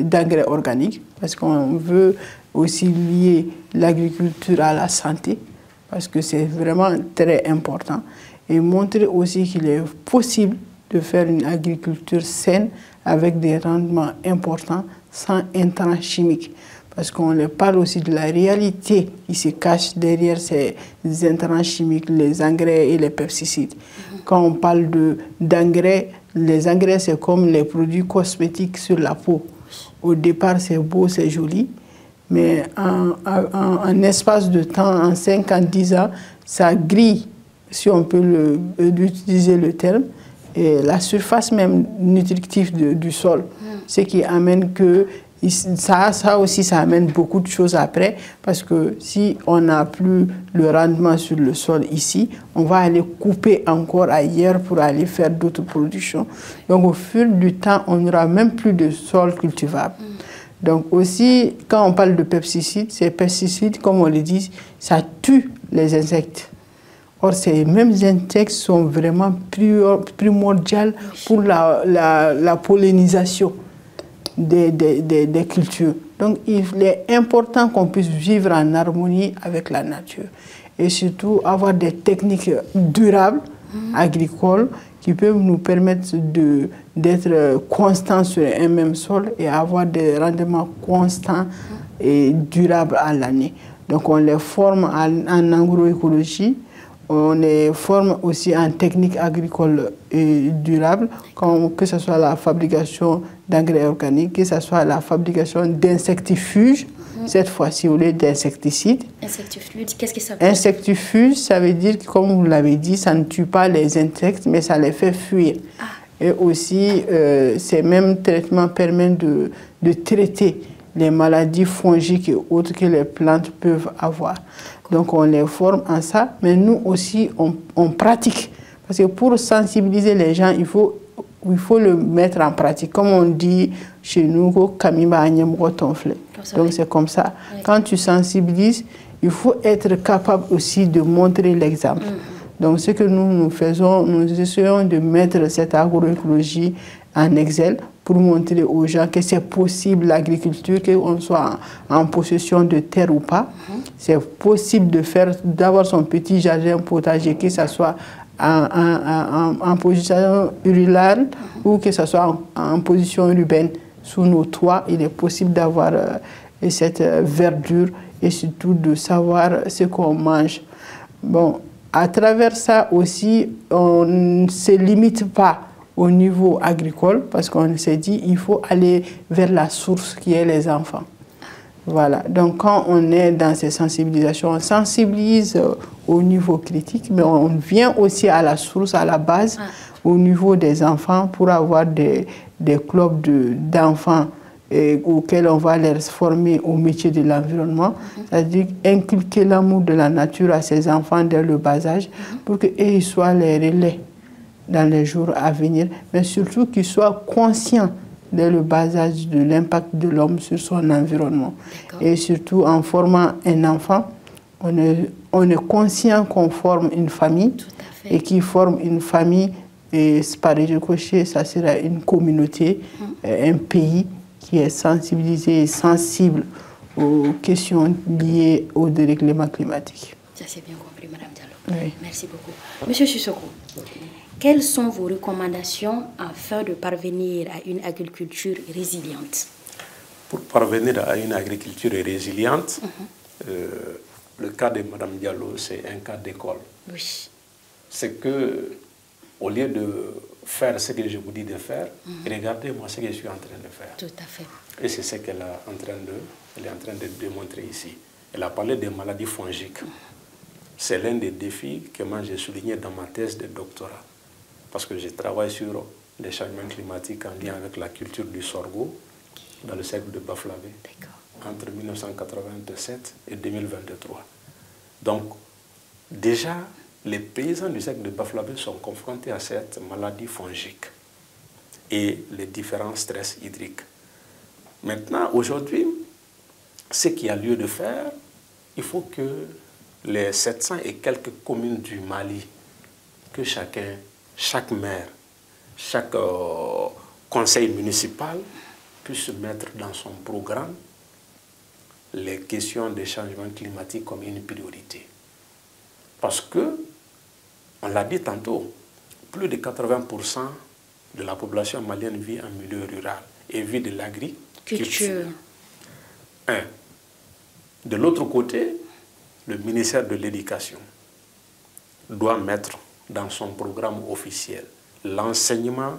d'engrais organiques, parce qu'on veut aussi lier l'agriculture à la santé, parce que c'est vraiment très important, et montrer aussi qu'il est possible de faire une agriculture saine avec des rendements importants sans intrants chimiques. Parce qu'on leur parle aussi de la réalité qui se cache derrière ces intrants chimiques, les engrais et les pesticides. Quand on parle d'engrais, les engrais c'est comme les produits cosmétiques sur la peau. Au départ c'est beau, c'est joli, mais en espace de temps, en 5 ans, 10 ans, ça grille, si on peut utiliser le terme, et la surface même nutritive du sol. Ce qui amène que ça aussi, ça amène beaucoup de choses après, parce que si on n'a plus le rendement sur le sol ici, on va aller couper encore ailleurs pour aller faire d'autres productions. Donc au fil du temps, on n'aura même plus de sol cultivable. Donc aussi, quand on parle de pesticides, ces pesticides, comme on le dit, ça tue les insectes. Or, ces mêmes insectes sont vraiment primordiaux pour la pollinisation des cultures. Donc, il est important qu'on puisse vivre en harmonie avec la nature et surtout avoir des techniques durables, agricoles, qui peuvent nous permettre d'être constants sur un même sol et avoir des rendements constants et durables à l'année. Donc, on les forme en agroécologie. On les forme aussi en techniques agricoles durables, que ce soit la fabrication d'engrais organiques, que ce soit la fabrication d'insectifuges, cette fois-ci au lieu d'insecticides. Insectifuge, qu'est-ce que ça veut dire? Insectifuge, ça veut dire que, comme vous l'avez dit, ça ne tue pas les insectes, mais ça les fait fuir. Et aussi, ces mêmes traitements permettent de traiter les maladies fongiques et autres que les plantes peuvent avoir. Donc on les forme en ça, mais nous aussi on pratique. Parce que pour sensibiliser les gens, il faut le mettre en pratique. Comme on dit chez nous, donc c'est comme ça. Oui. Quand tu sensibilises, il faut être capable aussi de montrer l'exemple. Donc ce que nous faisons, nous essayons de mettre cette agroécologie en Excel pour montrer aux gens que c'est possible l'agriculture, qu'on soit en possession de terre ou pas. C'est possible d'avoir son petit jardin potager, que ce soit en position rurale ou que ce soit en position urbaine. Sous nos toits, il est possible d'avoir cette verdure et surtout de savoir ce qu'on mange. Bon, à travers ça aussi, on ne se limite pas au niveau agricole parce qu'on s'est dit qu'il faut aller vers la source qui est les enfants. Voilà, donc quand on est dans ces sensibilisations, on sensibilise au niveau critique, mais on vient aussi à la source, à la base, au niveau des enfants pour avoir des clubs d'enfants auxquels on va les former au métier de l'environnement, c'est-à-dire inculquer l'amour de la nature à ces enfants dès le bas âge pour qu'ils soient les relais dans les jours à venir, mais surtout qu'ils soient conscients dès le bas âge de l'impact de l'homme sur son environnement. Et surtout en formant un enfant, on est conscient qu'on forme une famille et qui forme une famille, et par ricochet, ça sera une communauté, un pays qui est sensibilisé et sensible aux questions liées au dérèglement climatique. Ça c'est bien compris, Madame Diallo. Oui. Merci beaucoup. Monsieur Sissoko, quelles sont vos recommandations afin de parvenir à une agriculture résiliente? Pour parvenir à une agriculture résiliente, le cas de Mme Diallo, c'est un cas d'école. Oui. C'est que, au lieu de faire ce que je vous dis de faire, regardez-moi ce que je suis en train de faire. Tout à fait. Et c'est ce qu'elle est en train de démontrer ici. Elle a parlé des maladies fongiques. C'est l'un des défis que moi j'ai souligné dans ma thèse de doctorat. Parce que je travaille sur les changements climatiques en lien avec la culture du sorgho dans le cercle de Baflavé entre 1987 et 2023. Donc, déjà, les paysans du cercle de Baflavé sont confrontés à cette maladie fongique et les différents stress hydriques. Maintenant, aujourd'hui, ce qu'il y a lieu de faire, il faut que les 700 et quelques communes du Mali, que chaque maire, chaque conseil municipal puisse mettre dans son programme les questions des changements climatiques comme une priorité. Parce que, on l'a dit tantôt, plus de 80% de la population malienne vit en milieu rural et vit de l'agriculture. De l'autre côté, le ministère de l'Éducation doit mettre dans son programme officiel l'enseignement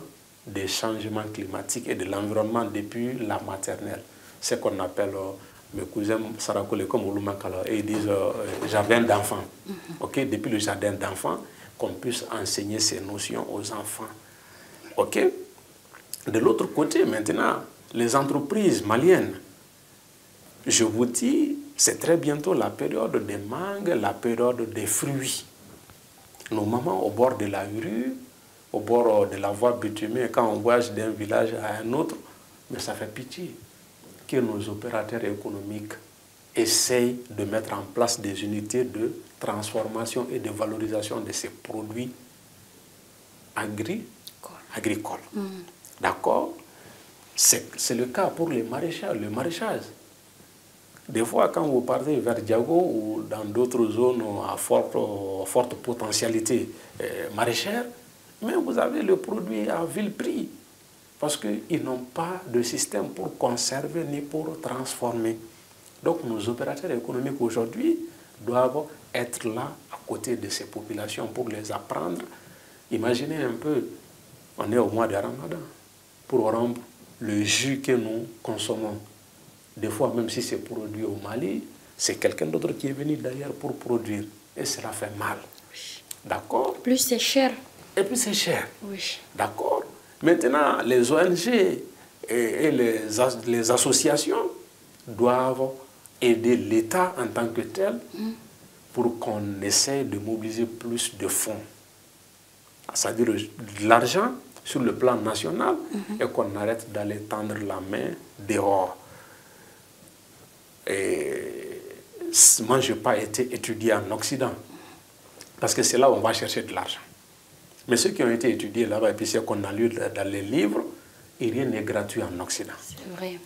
des changements climatiques et de l'environnement depuis la maternelle. Ce qu'on appelle, mes cousins Sarakole comme Olumakala, et ils disent jardin d'enfants. Okay? Depuis le jardin d'enfants, qu'on puisse enseigner ces notions aux enfants. Okay? De l'autre côté, maintenant, les entreprises maliennes, je vous dis, c'est très bientôt la période des mangues, la période des fruits. Nos mamans au bord de la rue, au bord de la voie bitumée, quand on voyage d'un village à un autre, mais ça fait pitié que nos opérateurs économiques essayent de mettre en place des unités de transformation et de valorisation de ces produits agricoles. D'accord? C'est le cas pour le maraîchage. Des fois, quand vous partez vers Diago ou dans d'autres zones à forte potentialité maraîchère, mais vous avez le produit à vil prix parce qu'ils n'ont pas de système pour conserver ni pour transformer. Donc nos opérateurs économiques aujourd'hui doivent être là à côté de ces populations pour les apprendre. Imaginez un peu, on est au mois de Ramadan, pour rompre le jus que nous consommons. Des fois, même si c'est produit au Mali, c'est quelqu'un d'autre qui est venu d'ailleurs pour produire. Et cela fait mal. D'accord? Plus c'est cher. Et puis c'est cher. Oui. D'accord? Maintenant, les ONG et les associations doivent aider l'État en tant que tel pour qu'on essaie de mobiliser plus de fonds. C'est-à-dire de l'argent sur le plan national et qu'on arrête d'aller tendre la main dehors. Et moi, je n'ai pas été étudié en Occident parce que c'est là où on va chercher de l'argent. Mais ceux qui ont été étudiés là-bas, et puis ce qu'on a lu dans les livres, et rien n'est gratuit en Occident. C'est vrai.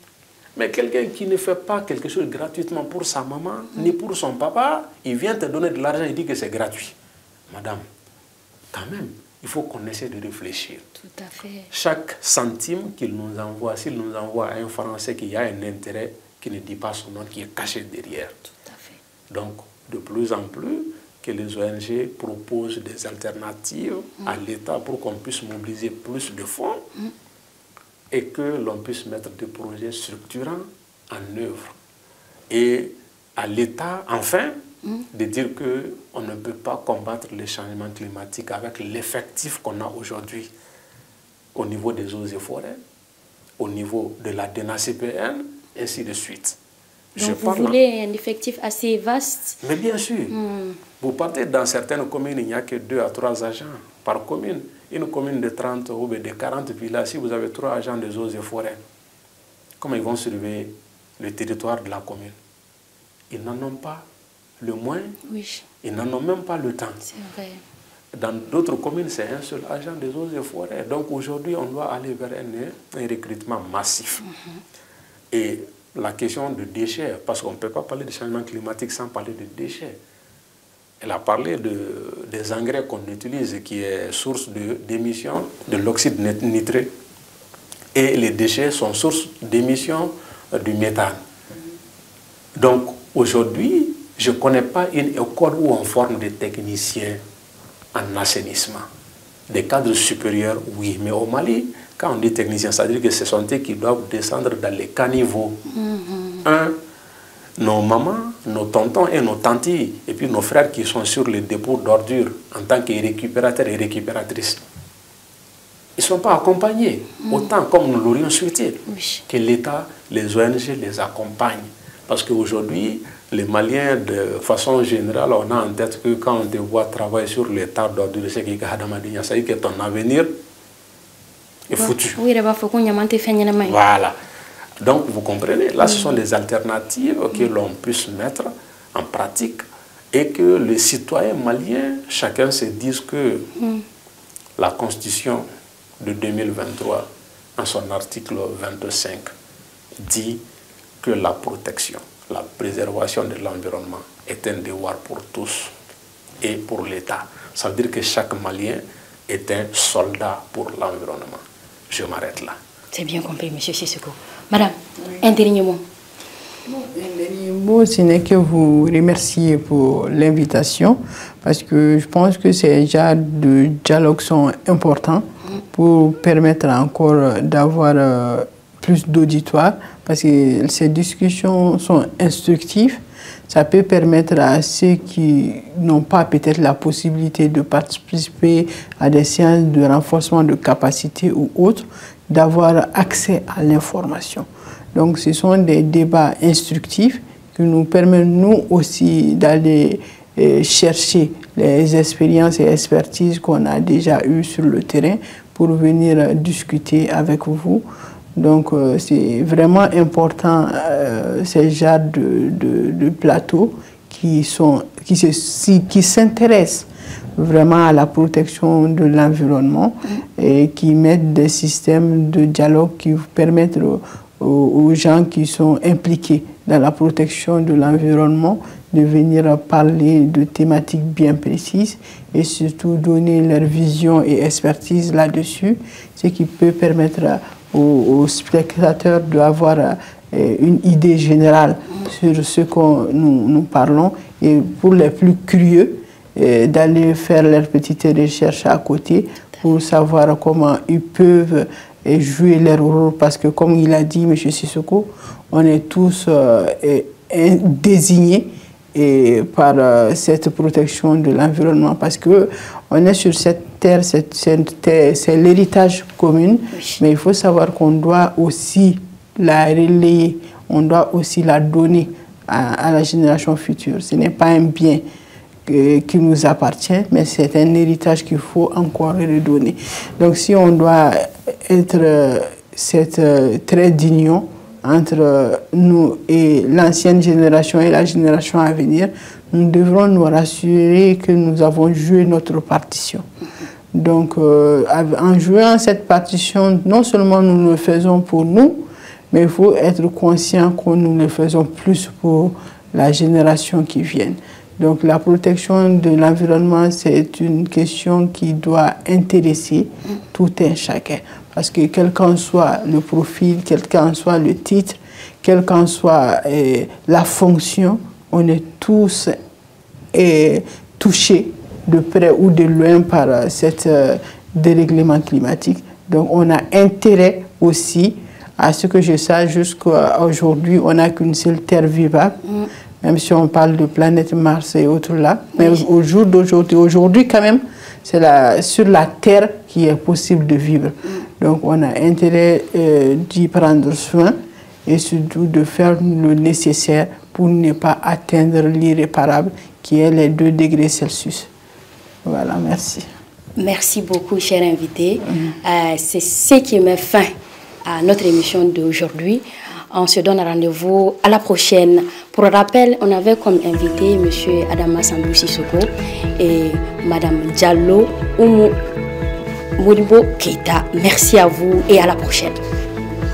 Mais quelqu'un qui ne fait pas quelque chose gratuitement pour sa maman, ni pour son papa, il vient te donner de l'argent et dit que c'est gratuit. Madame, quand même, il faut qu'on essaie de réfléchir. Tout à fait. Chaque centime qu'il nous envoie, s'il nous envoie un Français qui a un intérêt qui ne dit pas son nom, qui est caché derrière. Tout à fait. Donc, de plus en plus, que les ONG proposent des alternatives à l'État pour qu'on puisse mobiliser plus de fonds et que l'on puisse mettre des projets structurants en œuvre. Et à l'État, enfin, de dire qu'on ne peut pas combattre les changements climatiques avec l'effectif qu'on a aujourd'hui au niveau des eaux et forêts, au niveau de la DNACPN, ainsi de suite. Donc vous voulez un effectif assez vaste? Mais bien sûr. Vous partez dans certaines communes, il n'y a que 2 à 3 agents par commune. Une commune de 30 ou de 40 villages, si vous avez 3 agents des eaux et forêts, comment ils vont surveiller le territoire de la commune? Ils n'en ont pas le moins, ils n'en ont même pas le temps. C'est vrai. Dans d'autres communes, c'est un seul agent des eaux et forêts. Donc aujourd'hui, on doit aller vers un recrutement massif. Et la question de déchets, parce qu'on ne peut pas parler de changement climatique sans parler de déchets. Elle a parlé des engrais qu'on utilise, qui est source d'émission de l'oxyde nitré. Et les déchets sont source d'émission du méthane. Donc aujourd'hui, je ne connais pas une école où on forme des techniciens en assainissement. Des cadres supérieurs, oui, mais au Mali, quand on dit technicien, ça veut dire que ce sont eux qui doivent descendre dans les caniveaux. Nos mamans, nos tontons et nos tantis, et puis nos frères qui sont sur les dépôts d'ordures en tant que récupérateurs et récupératrices. Ils ne sont pas accompagnés, autant comme nous l'aurions souhaité, que l'État, les ONG les accompagnent. Parce qu'aujourd'hui, les Maliens, de façon générale, on a en tête que quand on te voit travailler sur les tas d'ordures, c'est que ton avenir est foutu. Voilà. Donc, vous comprenez, là, ce sont des alternatives que l'on puisse mettre en pratique et que les citoyens maliens, chacun se dise que la Constitution de 2023, en son article 25, dit que la protection, la préservation de l'environnement est un devoir pour tous et pour l'État. Ça veut dire que chaque Malien est un soldat pour l'environnement. Je m'arrête là. C'est bien compris, M. Sissoko. Madame, un dernier mot. Un dernier mot, ce n'est que vous remercier pour l'invitation, parce que je pense que ces genres de dialogues sont importants pour permettre encore d'avoir plus d'auditoire, parce que ces discussions sont instructives. Ça peut permettre à ceux qui n'ont pas peut-être la possibilité de participer à des séances de renforcement de capacité ou autres, d'avoir accès à l'information. Donc ce sont des débats instructifs qui nous permettent nous aussi d'aller chercher les expériences et expertises qu'on a déjà eues sur le terrain pour venir discuter avec vous. Donc c'est vraiment important ces genres de plateaux qui s'intéressent vraiment à la protection de l'environnement et qui mettent des systèmes de dialogue qui permettent aux gens qui sont impliqués dans la protection de l'environnement de venir parler de thématiques bien précises et surtout donner leur vision et expertise là-dessus, ce qui peut permettre aux spectateurs d'avoir une idée générale sur ce que nous parlons et pour les plus curieux, d'aller faire leurs petites recherches à côté pour savoir comment ils peuvent jouer leur rôle. Parce que comme il a dit, M. Sissoko, on est tous désignés par cette protection de l'environnement. Parce que On est sur cette terre, c'est l'héritage commun, mais il faut savoir qu'on doit aussi la relayer, on doit aussi la donner à la génération future. Ce n'est pas un bien qui nous appartient, mais c'est un héritage qu'il faut encore redonner. Donc si on doit être cette trait d'union entre nous et l'ancienne génération et la génération à venir, nous devrons nous rassurer que nous avons joué notre partition. Donc, en jouant cette partition, non seulement nous le faisons pour nous, mais il faut être conscient que nous le faisons plus pour la génération qui vient. Donc, la protection de l'environnement, c'est une question qui doit intéresser tout un chacun. Parce que quel qu'en soit le profil, quel qu'en soit le titre, quelle qu'en soit la fonction, on est tous touchés de près ou de loin par cet dérèglement climatique. Donc on a intérêt aussi à ce que je sache, jusqu'à aujourd'hui, on n'a qu'une seule terre vivable, même si on parle de planète Mars et autres là. Mais au jour d'aujourd'hui, quand même, c'est sur la terre qu'il est possible de vivre. Donc on a intérêt d'y prendre soin et surtout de faire le nécessaire pour ne pas atteindre l'irréparable qui est les 2 degrés Celsius. Voilà, merci. Merci beaucoup, cher invité. C'est ce qui met fin à notre émission d'aujourd'hui. On se donne rendez-vous à la prochaine. Pour rappel, on avait comme invité M. Adama Sambou Sissoko et Mme Diallo Oumou Modibo Keita. Merci à vous et à la prochaine.